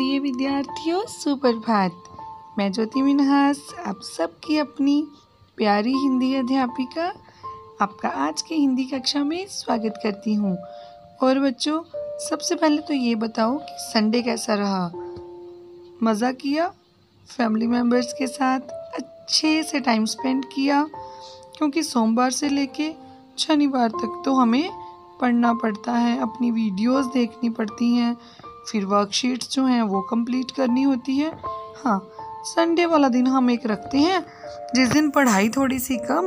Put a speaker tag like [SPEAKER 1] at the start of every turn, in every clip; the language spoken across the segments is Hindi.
[SPEAKER 1] प्रिय विद्यार्थियों, सुप्रभात। मैं ज्योति मिन्हास आप सबकी अपनी प्यारी हिंदी अध्यापिका आपका आज के हिंदी कक्षा में स्वागत करती हूँ। और बच्चों, सबसे पहले तो ये बताओ कि संडे कैसा रहा? मज़ा किया? फैमिली मेम्बर्स के साथ अच्छे से टाइम स्पेंड किया? क्योंकि सोमवार से लेके शनिवार तक तो हमें पढ़ना पड़ता है, अपनी वीडियोस देखनी पड़ती हैं, फिर वर्कशीट्स जो हैं वो कंप्लीट करनी होती है। हाँ, संडे वाला दिन हम एक रखते हैं जिस दिन पढ़ाई थोड़ी सी कम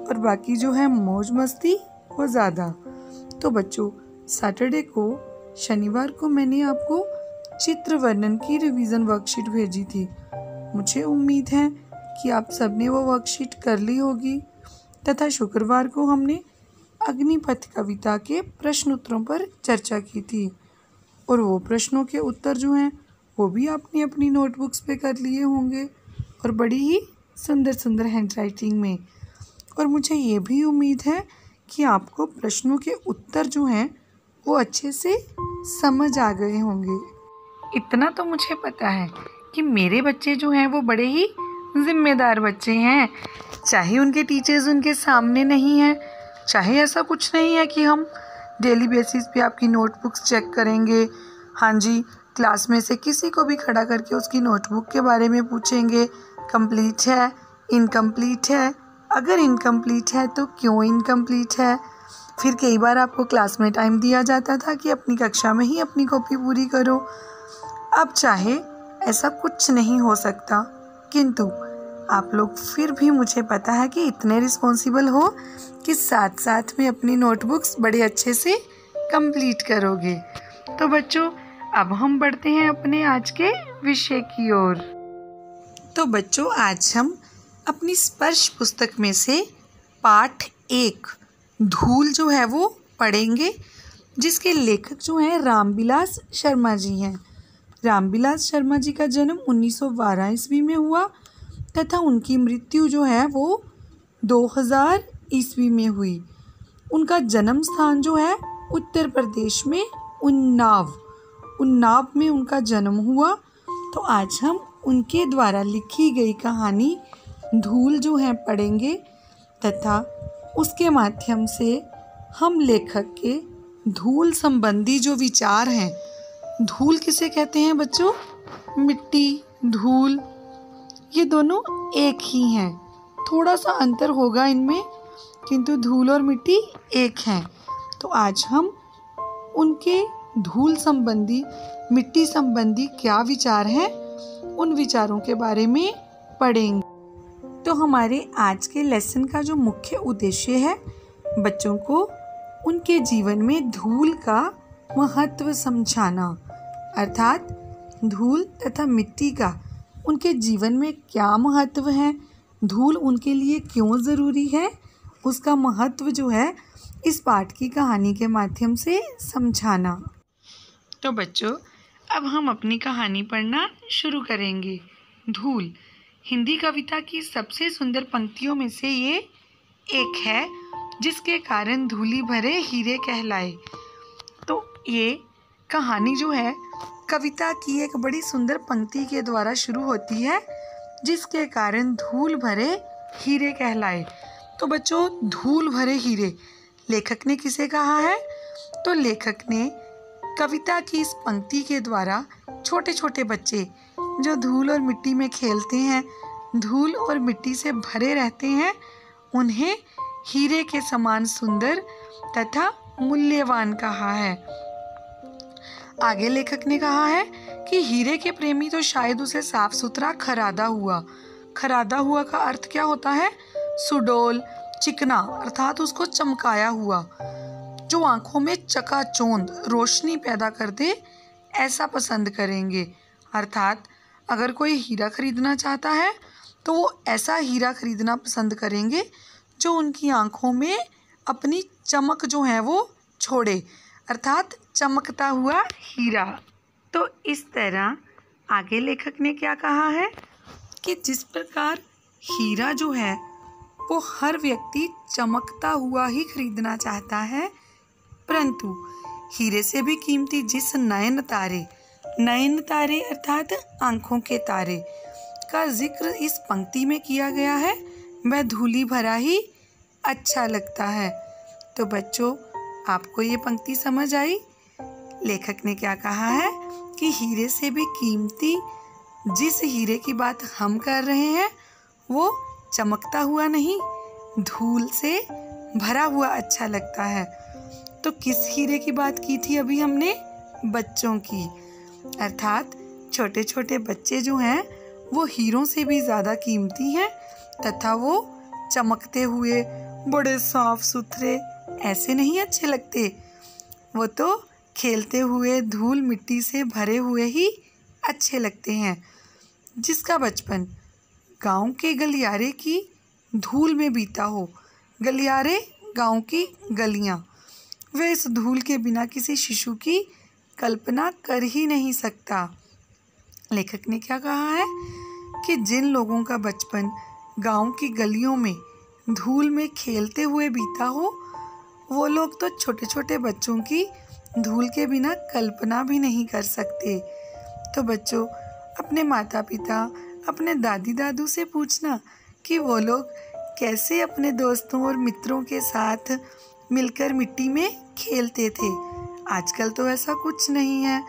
[SPEAKER 1] और बाकी जो है मौज मस्ती वो ज़्यादा। तो बच्चों, सैटरडे को शनिवार को मैंने आपको चित्र वर्णन की रिवीजन वर्कशीट भेजी थी। मुझे उम्मीद है कि आप सबने वो वर्कशीट कर ली होगी। तथा शुक्रवार को हमने अग्निपथ कविता के प्रश्न उत्तरों पर चर्चा की थी और वो प्रश्नों के उत्तर जो हैं वो भी आपने अपनी नोटबुक्स पे कर लिए होंगे और बड़ी ही सुंदर सुंदर हैंडराइटिंग में। और मुझे ये भी उम्मीद है कि आपको प्रश्नों के उत्तर जो हैं वो अच्छे से समझ आ गए होंगे। इतना तो मुझे पता है कि मेरे बच्चे जो हैं वो बड़े ही जिम्मेदार बच्चे हैं। चाहे उनके टीचर्स उनके सामने नहीं हैं, चाहे ऐसा कुछ नहीं है कि हम डेली बेसिस पे आपकी नोटबुक्स चेक करेंगे। हाँ जी, क्लास में से किसी को भी खड़ा करके उसकी नोटबुक के बारे में पूछेंगे, कंप्लीट है, इनकम्प्लीट है, अगर इनकम्प्लीट है तो क्यों इनकम्प्लीट है। फिर कई बार आपको क्लास में टाइम दिया जाता था कि अपनी कक्षा में ही अपनी कॉपी पूरी करो। अब चाहे ऐसा कुछ नहीं हो सकता, किंतु आप लोग फिर भी मुझे पता है कि इतने रिस्पॉन्सिबल हो कि साथ साथ में अपनी नोटबुक्स बड़े अच्छे से कंप्लीट करोगे। तो बच्चों, अब हम बढ़ते हैं अपने आज के विषय की ओर। तो बच्चों, आज हम अपनी स्पर्श पुस्तक में से पाठ 1 धूल जो है वो पढ़ेंगे, जिसके लेखक जो हैं रामबिलास शर्मा जी हैं। रामबिलास शर्मा जी का जन्म 1912 ईस्वी में हुआ तथा उनकी मृत्यु जो है वो 2000 ईस्वी में हुई। उनका जन्म स्थान जो है उत्तर प्रदेश में उन्नाव में उनका जन्म हुआ। तो आज हम उनके द्वारा लिखी गई कहानी धूल जो है पढ़ेंगे तथा उसके माध्यम से हम लेखक के धूल संबंधी जो विचार हैं, धूल किसे कहते हैं बच्चों? मिट्टी, धूल, ये दोनों एक ही हैं। थोड़ा सा अंतर होगा इनमें, किंतु धूल और मिट्टी एक हैं। तो आज हम उनके धूल संबंधी, मिट्टी संबंधी क्या विचार हैं, उन विचारों के बारे में पढ़ेंगे। तो हमारे आज के लेसन का जो मुख्य उद्देश्य है, बच्चों को उनके जीवन में धूल का महत्व समझाना, अर्थात धूल तथा मिट्टी का उनके जीवन में क्या महत्व है, धूल उनके लिए क्यों ज़रूरी है, उसका महत्व जो है इस पाठ की कहानी के माध्यम से समझाना। तो बच्चों, अब हम अपनी कहानी पढ़ना शुरू करेंगे। धूल हिंदी कविता की सबसे सुंदर पंक्तियों में से ये एक है, जिसके कारण धूली भरे हीरे कहलाए। तो ये कहानी जो है कविता की एक बड़ी सुंदर पंक्ति के द्वारा शुरू होती है, जिसके कारण धूल भरे हीरे कहलाए। तो बच्चों, धूल भरे हीरे लेखक ने किसे कहा है? तो लेखक ने कविता की इस पंक्ति के द्वारा छोटे छोटे बच्चे जो धूल और मिट्टी में खेलते हैं, धूल और मिट्टी से भरे रहते हैं, उन्हें हीरे के समान सुंदर तथा मूल्यवान कहा है। आगे लेखक ने कहा है कि हीरे के प्रेमी तो शायद उसे साफ सुथरा खरादा हुआ का अर्थ क्या होता है? सुडौल, चिकना, अर्थात उसको चमकाया हुआ, जो आंखों में चकाचौंध रोशनी पैदा कर दे, ऐसा पसंद करेंगे। अर्थात अगर कोई हीरा खरीदना चाहता है तो वो ऐसा हीरा खरीदना पसंद करेंगे जो उनकी आंखों में अपनी चमक जो है वो छोड़े, अर्थात चमकता हुआ हीरा। तो इस तरह आगे लेखक ने क्या कहा है कि जिस प्रकार हीरा जो है वो हर व्यक्ति चमकता हुआ ही खरीदना चाहता है, परंतु हीरे से भी कीमती जिस नयन तारे नयन तारे अर्थात आंखों के तारे का जिक्र इस पंक्ति में किया गया है, वह धूली भरा ही अच्छा लगता है। तो बच्चों, आपको ये पंक्ति समझ आई? लेखक ने क्या कहा है कि हीरे से भी कीमती जिस हीरे की बात हम कर रहे हैं वो चमकता हुआ नहीं, धूल से भरा हुआ अच्छा लगता है। तो किस हीरे की बात की थी अभी हमने? बच्चों की, अर्थात छोटे छोटे बच्चे जो हैं वो हीरों से भी ज़्यादा कीमती हैं तथा वो चमकते हुए बड़े साफ सुथरे ऐसे नहीं अच्छे लगते, वो तो खेलते हुए धूल मिट्टी से भरे हुए ही अच्छे लगते हैं। जिसका बचपन गांव के गलियारे की धूल में बीता हो, गलियारे गांव की गलियां, वह इस धूल के बिना किसी शिशु की कल्पना कर ही नहीं सकता। लेखक ने क्या कहा है कि जिन लोगों का बचपन गांव की गलियों में धूल में खेलते हुए बीता हो, वो लोग तो छोटे छोटे बच्चों की धूल के बिना कल्पना भी नहीं कर सकते। तो बच्चों, अपने माता पिता, अपने दादी दादू से पूछना कि वो लोग कैसे अपने दोस्तों और मित्रों के साथ मिलकर मिट्टी में खेलते थे। आजकल तो ऐसा कुछ नहीं है।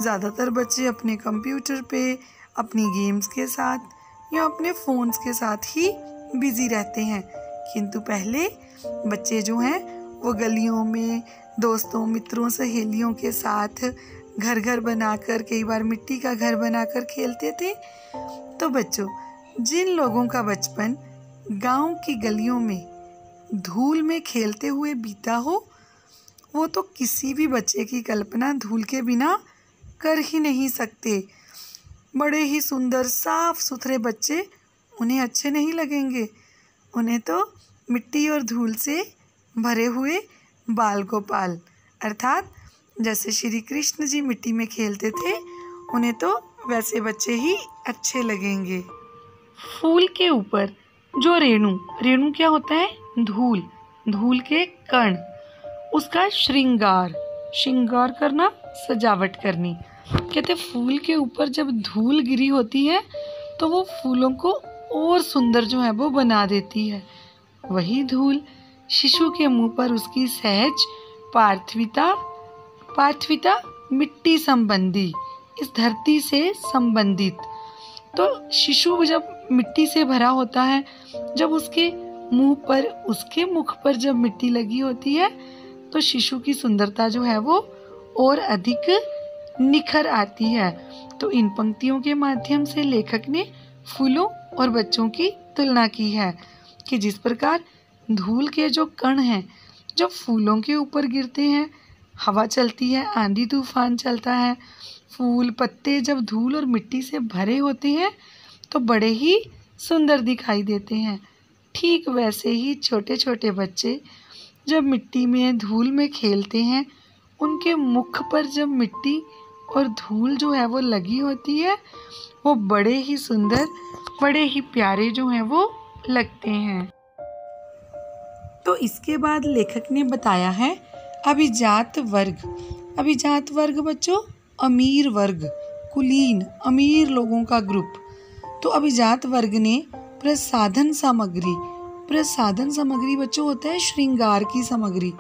[SPEAKER 1] ज़्यादातर बच्चे अपने कंप्यूटर पे अपनी गेम्स के साथ या अपने फ़ोन्स के साथ ही बिज़ी रहते हैं, किंतु पहले बच्चे जो हैं वो गलियों में दोस्तों, मित्रों, सहेलियों के साथ घर घर बनाकर, कई बार मिट्टी का घर बनाकर खेलते थे। तो बच्चों, जिन लोगों का बचपन गांव की गलियों में धूल में खेलते हुए बीता हो, वो तो किसी भी बच्चे की कल्पना धूल के बिना कर ही नहीं सकते। बड़े ही सुंदर साफ सुथरे बच्चे उन्हें अच्छे नहीं लगेंगे, उन्हें तो मिट्टी और धूल से भरे हुए बाल गोपाल, अर्थात जैसे श्री कृष्ण जी मिट्टी में खेलते थे, उन्हें तो वैसे बच्चे ही अच्छे लगेंगे। फूल के ऊपर जो रेणु, रेणु क्या होता है? धूल, धूल के कण, उसका श्रृंगार, श्रृंगार करना, सजावट करनी। कहते फूल के ऊपर जब धूल गिरी होती है तो वो फूलों को और सुंदर जो है वो बना देती है। वही धूल शिशु के मुंह पर उसकी सहज पार्थिवता, पार्थिवता मिट्टी संबंधी, इस धरती से संबंधित। तो शिशु जब मिट्टी से भरा होता है, जब उसके मुंह पर, उसके मुख पर जब मिट्टी लगी होती है तो शिशु की सुंदरता जो है वो और अधिक निखर आती है। तो इन पंक्तियों के माध्यम से लेखक ने फूलों और बच्चों की तुलना की है कि जिस प्रकार धूल के जो कण हैं जब फूलों के ऊपर गिरते हैं, हवा चलती है, आंधी तूफान चलता है, फूल पत्ते जब धूल और मिट्टी से भरे होते हैं तो बड़े ही सुंदर दिखाई देते हैं। ठीक वैसे ही छोटे छोटे बच्चे जब मिट्टी में, धूल में खेलते हैं, उनके मुख पर जब मिट्टी और धूल जो है वो लगी होती है, वो बड़े ही सुंदर, बड़े ही प्यारे जो हैं वो लगते हैं। तो इसके बाद लेखक ने बताया है अभिजात वर्ग। अभिजात वर्ग बच्चों अमीर वर्ग, कुलीन, अमीर लोगों का ग्रुप। तो अभिजात वर्ग ने प्रसाधन सामग्री, प्रसाधन सामग्री बच्चों होता है श्रृंगार की सामग्री।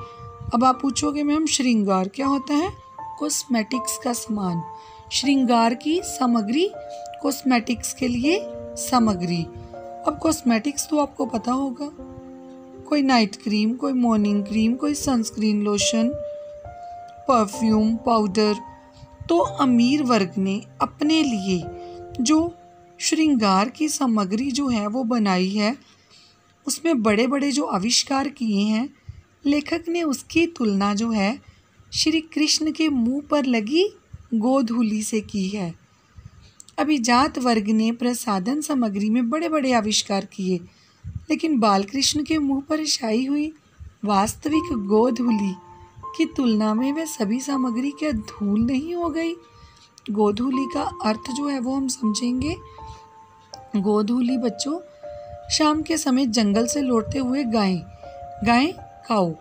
[SPEAKER 1] अब आप पूछोगे मैम श्रृंगार क्या होता है? कॉस्मेटिक्स का सामान, श्रृंगार की सामग्री, कॉस्मेटिक्स के लिए सामग्री। अब कॉस्मेटिक्स तो आपको पता होगा, कोई नाइट क्रीम, कोई मॉर्निंग क्रीम, कोई सनस्क्रीन लोशन, परफ्यूम, पाउडर। तो अमीर वर्ग ने अपने लिए जो श्रृंगार की सामग्री जो है वो बनाई है, उसमें बड़े बड़े जो आविष्कार किए हैं, लेखक ने उसकी तुलना जो है श्री कृष्ण के मुंह पर लगी गोधूली से की है। अभिजात वर्ग ने प्रसाधन सामग्री में बड़े बड़े आविष्कार किए, लेकिन बालकृष्ण के मुंह पर छाई हुई वास्तविक गोधूली की तुलना में वह सभी सामग्री क्या धूल नहीं हो गई? गोधूली का अर्थ जो है वो हम समझेंगे। गोधूली बच्चों शाम के समय जंगल से लौटते हुए गायें काऊ,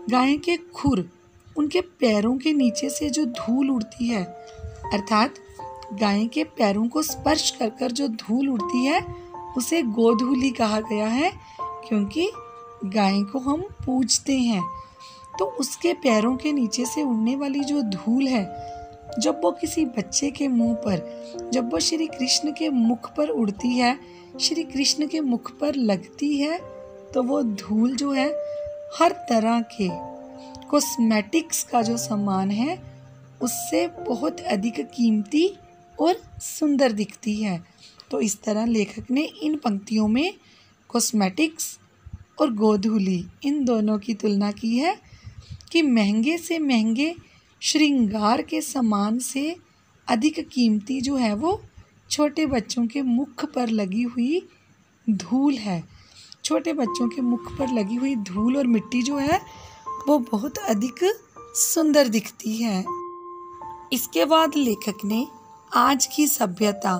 [SPEAKER 1] गाय के खुर, उनके पैरों के नीचे से जो धूल उड़ती है अर्थात गाय के पैरों को स्पर्श कर कर जो धूल उड़ती है उसे गोधूली कहा गया है, क्योंकि गाय को हम पूजते हैं। तो उसके पैरों के नीचे से उड़ने वाली जो धूल है, जब वो किसी बच्चे के मुंह पर, जब वो श्री कृष्ण के मुख पर उड़ती है, श्री कृष्ण के मुख पर लगती है, तो वो धूल जो है हर तरह के कॉस्मेटिक्स का जो सामान है उससे बहुत अधिक कीमती और सुंदर दिखती है। तो इस तरह लेखक ने इन पंक्तियों में कॉस्मेटिक्स और गोधूली इन दोनों की तुलना की है कि महंगे से महंगे श्रृंगार के सामान से अधिक कीमती जो है वो छोटे बच्चों के मुख पर लगी हुई धूल है। छोटे बच्चों के मुख पर लगी हुई धूल और मिट्टी जो है वो बहुत अधिक सुंदर दिखती है। इसके बाद लेखक ने आज की सभ्यता,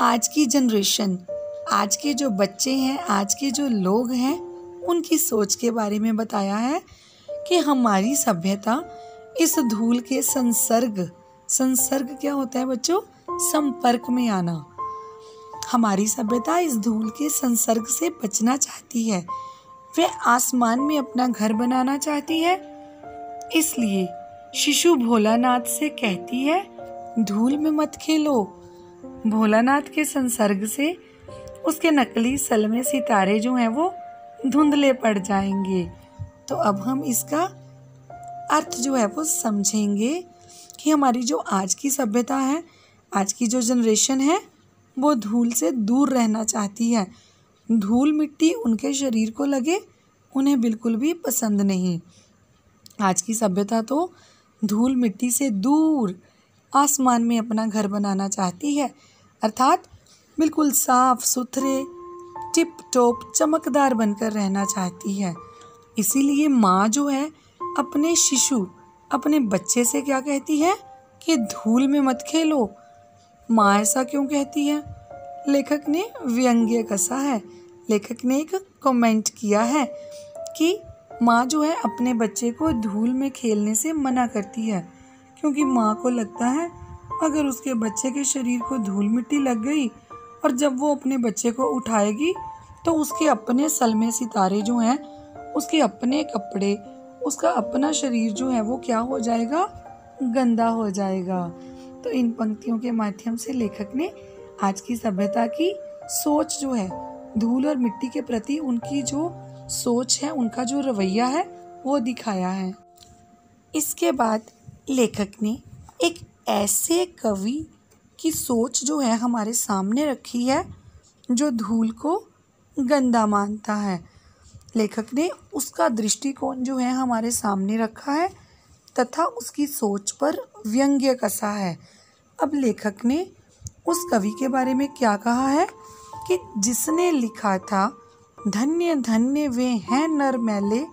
[SPEAKER 1] आज की जनरेशन, आज के जो बच्चे हैं, आज के जो लोग हैं, उनकी सोच के बारे में बताया है कि हमारी सभ्यता इस धूल के संसर्ग क्या होता है बच्चों? संपर्क में आना। हमारी सभ्यता इस धूल के संसर्ग से बचना चाहती है। वे आसमान में अपना घर बनाना चाहती है। इसलिए शिशु भोलानाथ से कहती है, धूल में मत खेलो। भोलानाथ के संसर्ग से उसके नकली सलमे सितारे जो हैं वो धुंधले पड़ जाएंगे। तो अब हम इसका अर्थ जो है वो समझेंगे कि हमारी जो आज की सभ्यता है, आज की जो जनरेशन है, वो धूल से दूर रहना चाहती है। धूल मिट्टी उनके शरीर को लगे उन्हें बिल्कुल भी पसंद नहीं। आज की सभ्यता तो धूल मिट्टी से दूर आसमान में अपना घर बनाना चाहती है, अर्थात बिल्कुल साफ सुथरे टिप टॉप चमकदार बनकर रहना चाहती है। इसीलिए माँ जो है अपने शिशु, अपने बच्चे से क्या कहती है कि धूल में मत खेलो। माँ ऐसा क्यों कहती है? लेखक ने व्यंग्य कसा है। लेखक ने एक कमेंट किया है कि माँ जो है अपने बच्चे को धूल में खेलने से मना करती है, क्योंकि माँ को लगता है अगर उसके बच्चे के शरीर को धूल मिट्टी लग गई और जब वो अपने बच्चे को उठाएगी तो उसके अपने सलमे सितारे जो हैं, उसके अपने कपड़े, उसका अपना शरीर जो है वो क्या हो जाएगा? गंदा हो जाएगा। तो इन पंक्तियों के माध्यम से लेखक ने आज की सभ्यता की सोच जो है, धूल और मिट्टी के प्रति उनकी जो सोच है, उनका जो रवैया है वो दिखाया है। इसके बाद लेखक ने एक ऐसे कवि की सोच जो है हमारे सामने रखी है जो धूल को गंदा मानता है। लेखक ने उसका दृष्टिकोण जो है हमारे सामने रखा है तथा उसकी सोच पर व्यंग्य कसा है। अब लेखक ने उस कवि के बारे में क्या कहा है कि जिसने लिखा था, धन्य धन्य वे हैं नर मैले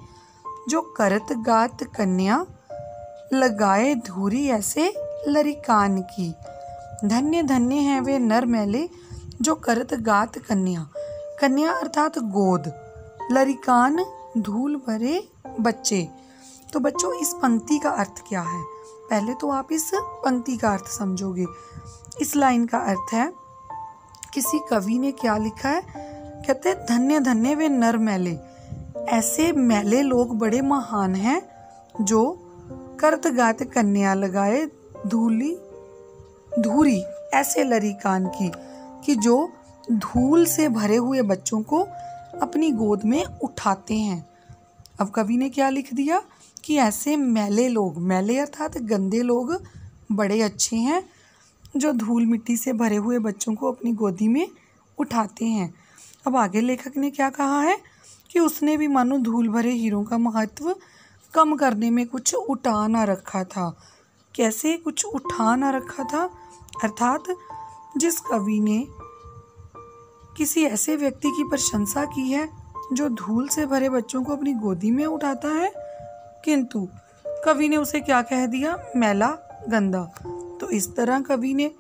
[SPEAKER 1] जो करत गात कन्या लगाए धूरी ऐसे लरिकान की। धन्य धन्य हैं वे नर मैले जो करत गात कन्या, कन्या अर्थात गोद, लरिकान धूल भरे बच्चे। तो बच्चों इस पंक्ति का अर्थ क्या है? पहले तो आप इस पंक्ति का अर्थ समझोगे। इस लाइन का अर्थ है, किसी कवि ने क्या लिखा है, कहते हैं धन्य धन्य वे नर मैले, ऐसे मैले लोग बड़े महान हैं जो करत गात कन्या लगाए धूरी ऐसे लरिकान की, कि जो धूल से भरे हुए बच्चों को अपनी गोद में उठाते हैं। अब कवि ने क्या लिख दिया कि ऐसे मैले लोग, मैले अर्थात गंदे लोग, बड़े अच्छे हैं जो धूल मिट्टी से भरे हुए बच्चों को अपनी गोदी में उठाते हैं। अब आगे लेखक ने क्या कहा है कि उसने भी मानो धूल भरे हीरों का महत्व कम करने में कुछ उठा ना रखा था। कैसे कुछ उठा ना रखा था? अर्थात जिस कवि ने किसी ऐसे व्यक्ति की प्रशंसा की है जो धूल से भरे बच्चों को अपनी गोदी में उठाता है, किंतु कवि ने उसे क्या कह दिया? मैला, गंदा। तो इस तरह कवि ने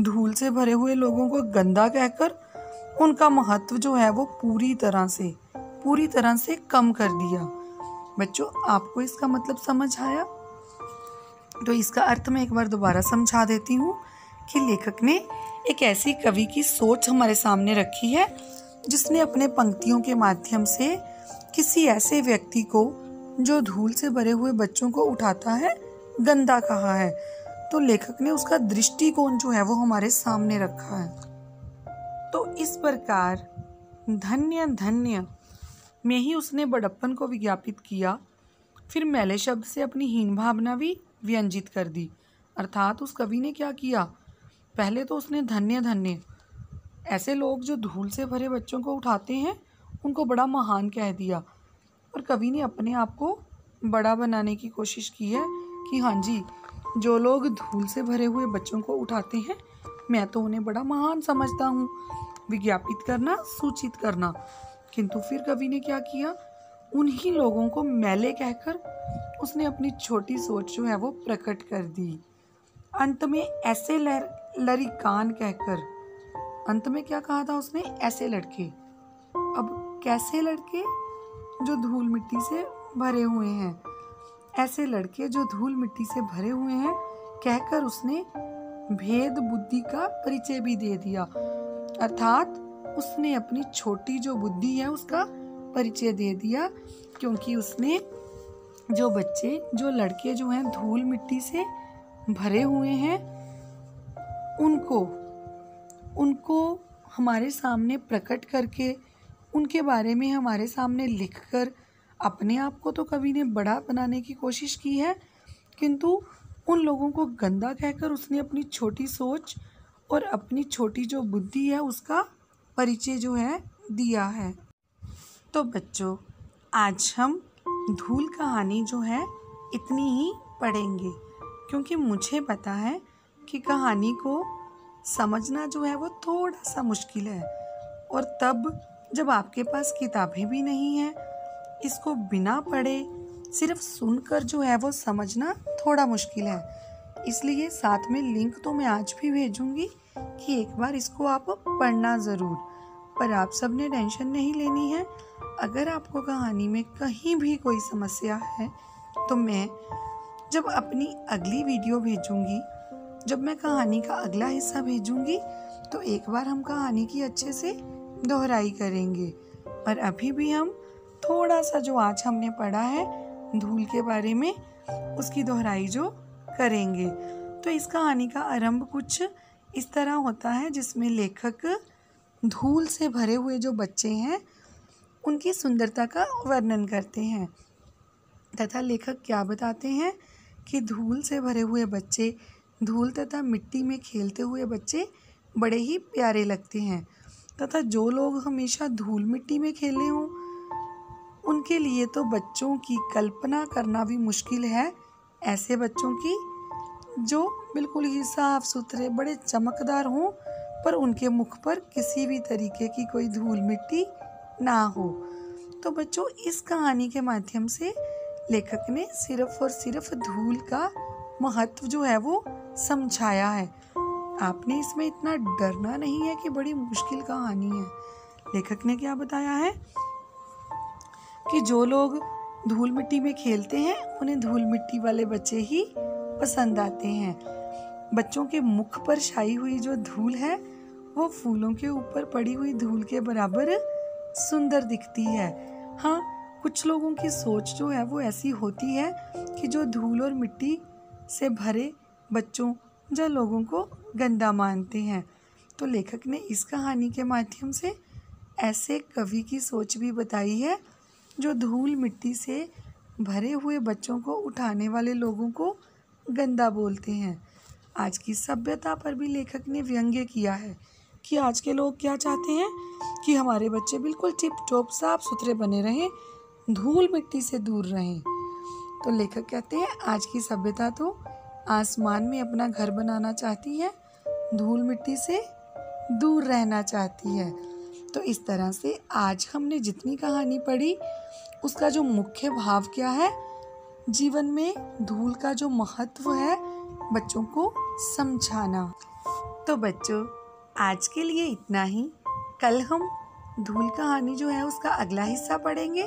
[SPEAKER 1] धूल से भरे हुए लोगों को गंदा कहकर उनका महत्व जो है वो पूरी तरह से कम कर दिया। बच्चों आपको इसका मतलब समझ आया? तो इसका अर्थ मैं एक बार दोबारा समझा देती हूँ कि लेखक ने एक ऐसी कवि की सोच हमारे सामने रखी है जिसने अपने पंक्तियों के माध्यम से किसी ऐसे व्यक्ति को जो धूल से भरे हुए बच्चों को उठाता है गंदा कहा है। तो लेखक ने उसका दृष्टिकोण जो है वो हमारे सामने रखा है। तो इस प्रकार धन्य धन्य में ही उसने बड़प्पन को विज्ञापित किया, फिर मैले शब्द से अपनी हीन भावना भी व्यंजित कर दी। अर्थात उस कवि ने क्या किया, पहले तो उसने धन्य धन्य ऐसे लोग जो धूल से भरे बच्चों को उठाते हैं उनको बड़ा महान कह दिया, और कवि ने अपने आप को बड़ा बनाने की कोशिश की है कि हाँ जी, जो लोग धूल से भरे हुए बच्चों को उठाते हैं मैं तो उन्हें बड़ा महान समझता हूँ, विज्ञापित करना, सूचित करना। किंतु फिर कवि ने क्या किया, उन्हीं लोगों को मैले कहकर उसने अपनी छोटी सोच जो है वो प्रकट कर दी। अंत में ऐसे लरिकान कहकर, अंत में क्या कहा था उसने, ऐसे लड़के। अब कैसे लड़के, जो धूल मिट्टी से भरे हुए हैं, ऐसे लड़के जो धूल मिट्टी से भरे हुए हैं कहकर उसने भेद बुद्धि का परिचय भी दे दिया। अर्थात उसने अपनी छोटी जो बुद्धि है उसका परिचय दे दिया, क्योंकि उसने जो बच्चे, जो लड़के जो हैं धूल मिट्टी से भरे हुए हैं उनको हमारे सामने प्रकट करके, उनके बारे में हमारे सामने लिखकर अपने आप को तो कवि ने बड़ा बनाने की कोशिश की है, किंतु उन लोगों को गंदा कहकर उसने अपनी छोटी सोच और अपनी छोटी जो बुद्धि है उसका परिचय जो है दिया है। तो बच्चों, आज हम धूल कहानी जो है इतनी ही पढ़ेंगे, क्योंकि मुझे पता है कि कहानी को समझना जो है वो थोड़ा सा मुश्किल है, और तब जब आपके पास किताबें भी नहीं हैं, इसको बिना पढ़े सिर्फ सुनकर जो है वो समझना थोड़ा मुश्किल है। इसलिए साथ में लिंक तो मैं आज भी भेजूंगी कि एक बार इसको आप पढ़ना ज़रूर। पर आप सब ने टेंशन नहीं लेनी है। अगर आपको कहानी में कहीं भी कोई समस्या है तो मैं जब अपनी अगली वीडियो भेजूंगी, जब मैं कहानी का अगला हिस्सा भेजूंगी, तो एक बार हम कहानी की अच्छे से दोहराई करेंगे। और अभी भी हम थोड़ा सा जो आज हमने पढ़ा है धूल के बारे में, उसकी दोहराई जो करेंगे। तो इस कहानी का आरंभ कुछ इस तरह होता है, जिसमें लेखक धूल से भरे हुए जो बच्चे हैं उनकी सुंदरता का वर्णन करते हैं, तथा लेखक क्या बताते हैं कि धूल से भरे हुए बच्चे, धूल तथा मिट्टी में खेलते हुए बच्चे बड़े ही प्यारे लगते हैं, तथा जो लोग हमेशा धूल मिट्टी में खेले हों उनके लिए तो बच्चों की कल्पना करना भी मुश्किल है। ऐसे बच्चों की जो बिल्कुल ही साफ सुथरे, बड़े चमकदार हों, पर उनके मुख पर किसी भी तरीके की कोई धूल मिट्टी ना हो। तो बच्चों, इस कहानी के माध्यम से लेखक ने सिर्फ और सिर्फ धूल का महत्व जो है वो समझाया है। आपने इसमें इतना डरना नहीं है कि बड़ी मुश्किल कहानी है। लेखक ने क्या बताया है कि जो लोग धूल मिट्टी में खेलते हैं उन्हें धूल मिट्टी वाले बच्चे ही पसंद आते हैं। बच्चों के मुख पर छाई हुई जो धूल है वो फूलों के ऊपर पड़ी हुई धूल के बराबर सुंदर दिखती है। हाँ, कुछ लोगों की सोच जो है वो ऐसी होती है कि जो धूल और मिट्टी से भरे बच्चों या लोगों को गंदा मानते हैं। तो लेखक ने इस कहानी के माध्यम से ऐसे कवि की सोच भी बताई है जो धूल मिट्टी से भरे हुए बच्चों को उठाने वाले लोगों को गंदा बोलते हैं। आज की सभ्यता पर भी लेखक ने व्यंग्य किया है कि आज के लोग क्या चाहते हैं कि हमारे बच्चे बिल्कुल टिप टॉप साफ सुथरे बने रहें, धूल मिट्टी से दूर रहें। तो लेखक कहते हैं आज की सभ्यता तो आसमान में अपना घर बनाना चाहती है, धूल मिट्टी से दूर रहना चाहती है। तो इस तरह से आज हमने जितनी कहानी पढ़ी उसका जो मुख्य भाव क्या है, जीवन में धूल का जो महत्व है बच्चों को समझाना। तो बच्चों, आज के लिए इतना ही। कल हम धूल कहानी जो है उसका अगला हिस्सा पढ़ेंगे,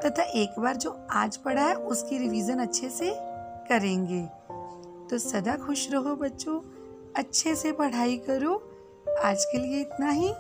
[SPEAKER 1] तथा एक बार जो आज पढ़ा है उसकी रिवीजन अच्छे से करेंगे। तो सदा खुश रहो बच्चों, अच्छे से पढ़ाई करो। आज के लिए इतना ही।